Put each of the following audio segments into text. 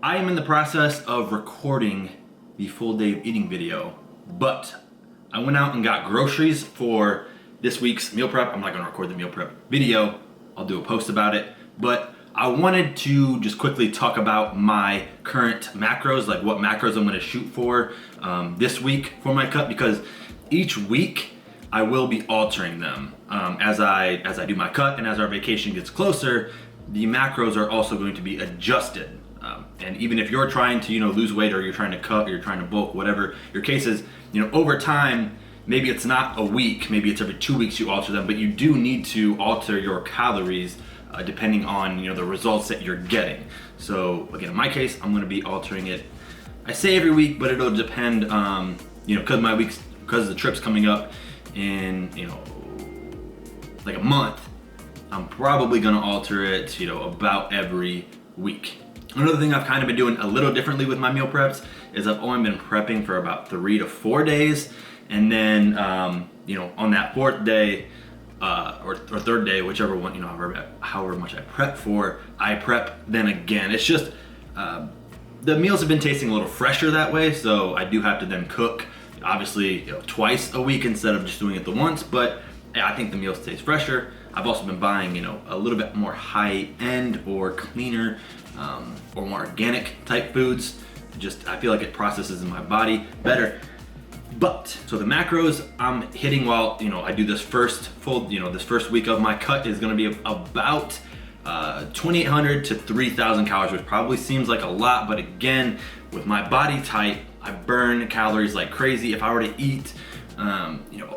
I am in the process of recording the full day of eating video, but I went out and got groceries for this week's meal prep. I'm not gonna record the meal prep video. I'll do a post about it, but I wanted to just quickly talk about my current macros, like what macros I'm gonna shoot for this week for my cut, because each week I will be altering them as I do my cut, and as our vacation gets closer, the macros are also going to be adjusted. And even if you're trying to, lose weight, or you're trying to cut, or you're trying to bulk, whatever your case is, over time, maybe it's not a week, maybe it's every 2 weeks you alter them, but you do need to alter your calories depending on the results that you're getting. So again, in my case, I'm going to be altering it. I say every week, but it'll depend. Because the trip's coming up in like a month, I'm probably going to alter it about every week. Another thing I've kind of been doing a little differently with my meal preps is I've only been prepping for about 3 to 4 days, and then on that fourth day or third day, whichever one, however much I prep for, I prep then again. It's just the meals have been tasting a little fresher that way, so I do have to then cook obviously twice a week instead of just doing it the once, but I think the meals taste fresher. I've also been buying a little bit more high end or cleaner or more organic type foods. I feel like it processes in my body better. But so the macros I'm hitting while I do this first this first week of my cut is going to be about 2,800 to 3,000 calories, which probably seems like a lot, but again, with my body type, I burn calories like crazy. If I were to eat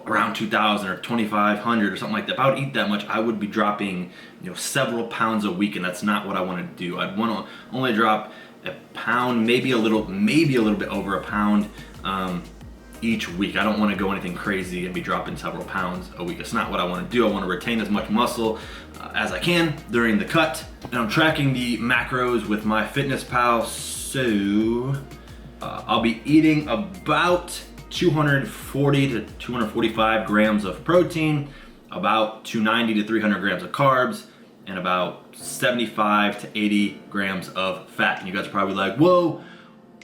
around 2,000 or 2,500 or something like that, if I would eat that much, I would be dropping several pounds a week, and that's not what I want to do. I'd want to only drop a pound, maybe a little bit over a pound each week. I don't want to go anything crazy and be dropping several pounds a week. It's not what I want to do. I want to retain as much muscle as I can during the cut. And I'm tracking the macros with my MyFitnessPal, so I'll be eating about 240 to 245 grams of protein, about 290 to 300 grams of carbs, and about 75 to 80 grams of fat. And you guys are probably like, whoa,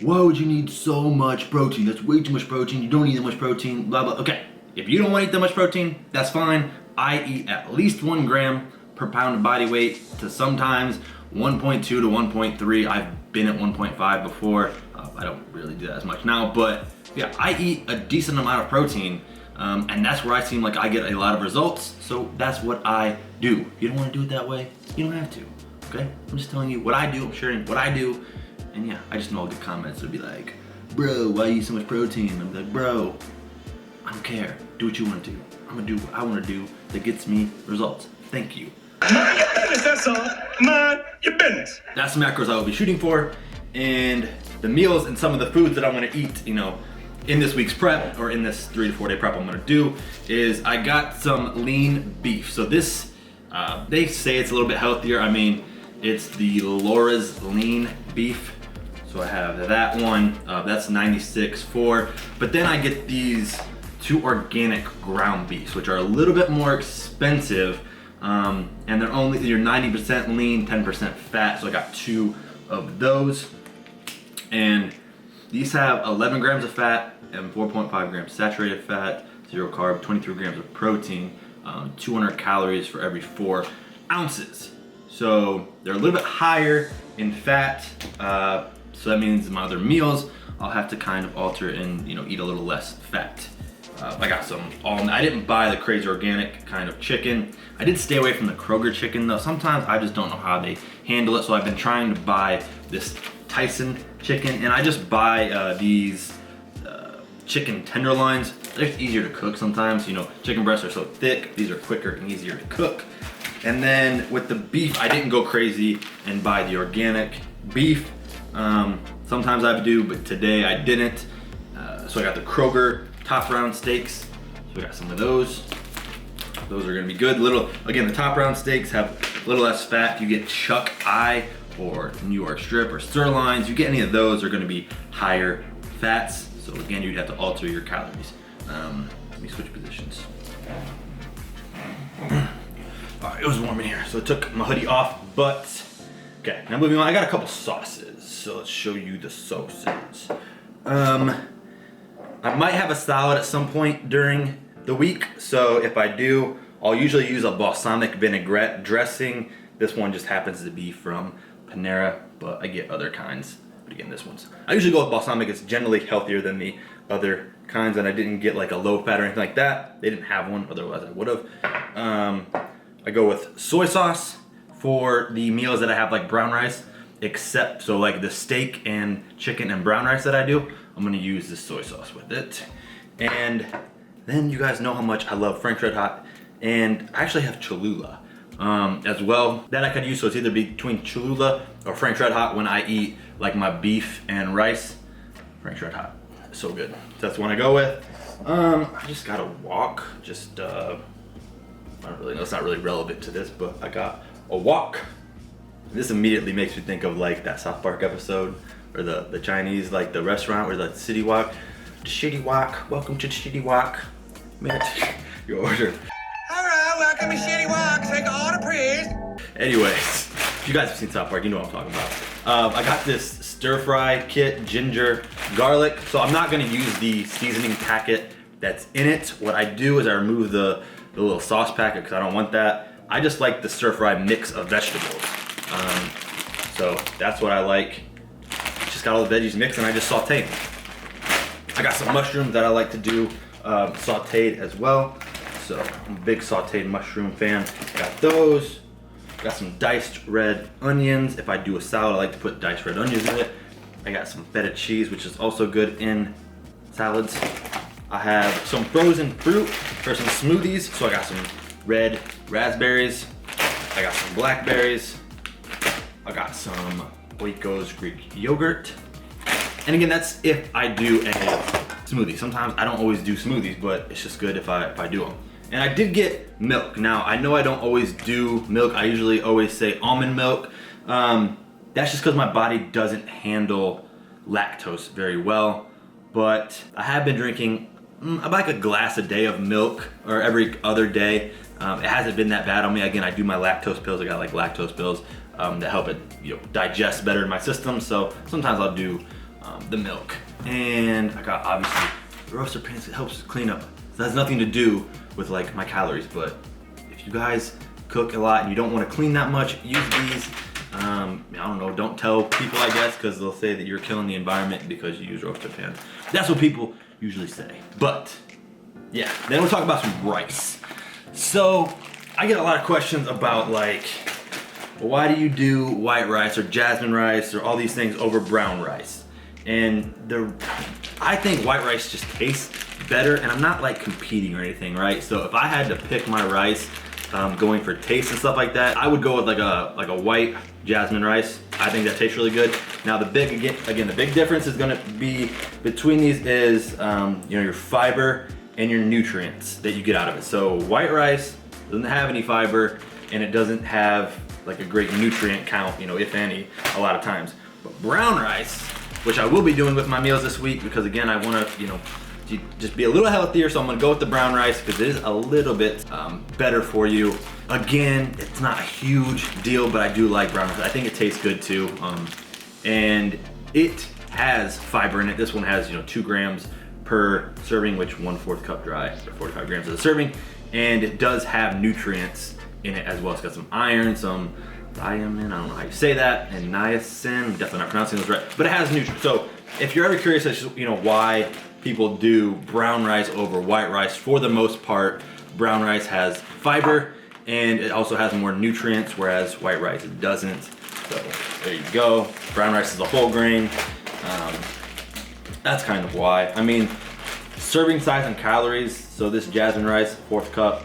why would you need so much protein? That's way too much protein. You don't need that much protein, blah, blah. Okay, if you don't want to eat that much protein, that's fine. I eat at least 1 gram per pound of body weight to sometimes 1.2 to 1.3. I've been at 1.5 before. I don't really do that as much now, but yeah, I eat a decent amount of protein, and that's where I seem like I get a lot of results, so that's what I do. If you don't want to do it that way, you don't have to, okay? I'm just telling you what I do, I'm sharing what I do, and yeah, I just know I'll get comments that would be like, bro, why you eat so much protein? I'm like, bro, I don't care. Do what you want to do. I'm gonna do what I want to do that gets me results. Thank you. Mind your business, that's all. Mind your business. That's the macros I will be shooting for, and the meals and some of the foods that I'm gonna eat, in this week's prep, or in this 3 to 4 day prep I'm gonna do, is I got some lean beef. So this, they say it's a little bit healthier. I mean, it's the Laura's lean beef. So I have that one, that's 96.4. But then I get these 2 organic ground beefs, which are a little bit more expensive, and they're 90% lean, 10% fat. So I got 2 of those. And these have 11 grams of fat and 4.5 grams saturated fat, 0 carb, 23 grams of protein, 200 calories for every 4 ounces. So they're a little bit higher in fat. So that means my other meals, I'll have to kind of alter and eat a little less fat. I got some I didn't buy the crazy organic kind of chicken. I did stay away from the Kroger chicken though. Sometimes I just don't know how they handle it. So I've been trying to buy this Tyson chicken, and I just buy these chicken tenderloins. They're just easier to cook sometimes. Chicken breasts are so thick. These are quicker and easier to cook. And then with the beef, I didn't go crazy and buy the organic beef. Sometimes I do, but today I didn't. So I got the Kroger top round steaks. So I got some of those. Those are gonna be good. Again, the top round steaks have a little less fat. You get chuck eye or New York strip or sirloins. You get any of those are gonna be higher fats. So again, you'd have to alter your calories. Let me switch positions. It was warm in here, so I took my hoodie off, but okay, now moving on. I got a couple sauces. so let's show you the sauces. I might have a salad at some point during the week, so if I do, I'll usually use a balsamic vinaigrette dressing. This one just happens to be from Panera, but I get other kinds. But again, this one's, I usually go with balsamic. It's generally healthier than the other kinds, and I didn't get like a low fat or anything like that. They didn't have one, otherwise I would have. I go with soy sauce for the meals that I have like brown rice, except so like the steak and chicken and brown rice that I do, I'm gonna use this soy sauce with it. And then you guys know how much I love Frank's Red Hot, and I actually have Cholula as well that I could use. So it's either between Cholula or Frank's Red Hot when I eat like my beef and rice. Frank's Red Hot, so good. So that's the one I go with. I just got a wok. Just I don't really know. It's not really relevant to this, but I got a wok. This immediately makes me think of like that South Park episode or the Chinese, like the restaurant where the city wok. The shitty wok. Welcome to the shitty wok. Man, your order. All right, welcome to Shitty Wok. Take all the praise. Anyways, if you guys have seen South Park, you know what I'm talking about. I got this stir fry kit, ginger, garlic. So I'm not gonna use the seasoning packet that's in it. What I do is I remove the little sauce packet because I don't want that. I just like the stir fry mix of vegetables. So that's what I like. Just got all the veggies mixed and I just saute them. I got some mushrooms that I like to do sauteed as well. So I'm a big sauteed mushroom fan. Got those. Got some diced red onions. If I do a salad, I like to put diced red onions in it. I got some feta cheese, which is also good in salads. I have some frozen fruit for some smoothies. So I got some red raspberries. I got some blackberries. I got some Oikos Greek yogurt. And again, that's if I do a smoothie. Sometimes I don't always do smoothies, but it's just good if I do them. And I did get milk. Now, I know I don't always do milk. I usually always say almond milk. That's just because my body doesn't handle lactose very well. But I have been drinking about like a glass a day of milk, or every other day. It hasn't been that bad on me. Again, I do my lactose pills. I got like lactose pills that help it, digest better in my system. So sometimes I'll do the milk. And I got obviously the roasted peanuts. It helps clean up. So that has nothing to do with like my calories, but if you guys cook a lot and you don't want to clean that much, use these. I don't know, don't tell people, I guess, because they'll say that you're killing the environment because you use roasted pans. That's what people usually say. But yeah, then we'll talk about some rice. So I get a lot of questions about like, why do you do white rice or jasmine rice or all these things over brown rice? And I think white rice just tastes better, and I'm not like competing or anything, right? So if I had to pick my rice, going for taste and stuff like that, I would go with like a white jasmine rice. I think that tastes really good. Now the big difference is gonna be between these is your fiber and your nutrients that you get out of it. So white rice doesn't have any fiber, and it doesn't have like a great nutrient count, if any, a lot of times. But brown rice, which I will be doing with my meals this week, because again, I wanna, just be a little healthier, so I'm gonna go with the brown rice because it is a little bit better for you. Again, it's not a huge deal, but I do like brown rice. I think it tastes good too. And it has fiber in it. This one has 2 grams per serving, which 1/4 cup dry, or 45 grams of the serving. And it does have nutrients in it as well. It's got some iron, some thiamine, I don't know how you say that, and niacin. I'm definitely not pronouncing those right, but it has nutrients. So if you're ever curious as to why people do brown rice over white rice, for the most part, brown rice has fiber and it also has more nutrients, whereas white rice doesn't. So there you go. Brown rice is a whole grain. That's kind of why. I mean, serving size and calories. So this jasmine rice, 1/4 cup,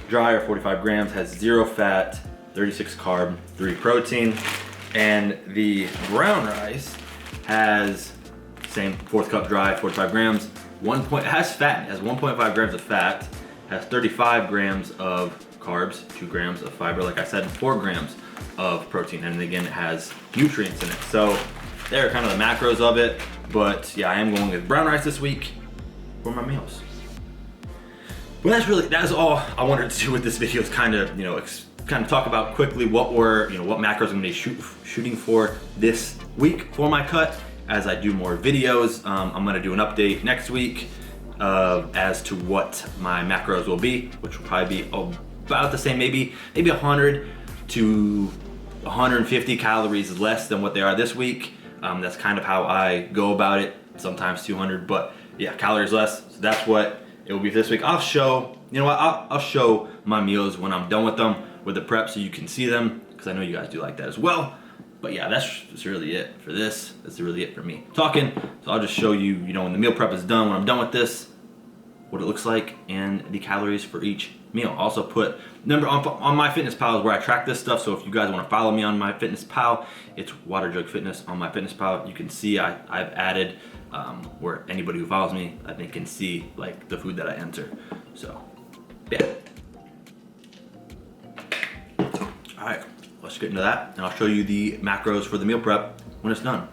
dry or 45 grams, has 0 fat, 36 carb, 3 protein. And the brown rice has same 1/4 cup dry, 45 grams. It has fat. It has 1.5 grams of fat. Has 35 grams of carbs, 2 grams of fiber, like I said, 4 grams of protein. And again, it has nutrients in it. So there are kind of the macros of it. But yeah, I am going with brown rice this week for my meals. Well, that's all I wanted to do with this video, is kind of, kind of talk about quickly what macros I'm gonna be shooting for this week for my cut. As I do more videos, I'm gonna do an update next week as to what my macros will be, which will probably be about the same, maybe 100 to 150 calories less than what they are this week. That's kind of how I go about it. Sometimes 200, but yeah, calories less. So that's what it will be for this week. I'll show my meals when I'm done with them with the prep so you can see them, because I know you guys do like that as well. But yeah, that's really it for this. That's really it for me talking. So I'll just show you, when the meal prep is done, when I'm done with this, what it looks like and the calories for each meal. Also put number on MyFitnessPal is where I track this stuff. So if you guys want to follow me on MyFitnessPal, it's Water Jug Fitness on MyFitnessPal. You can see I've added where anybody who follows me, I think, can see like the food that I enter. So yeah. All right, let's get into that, and I'll show you the macros for the meal prep when it's done.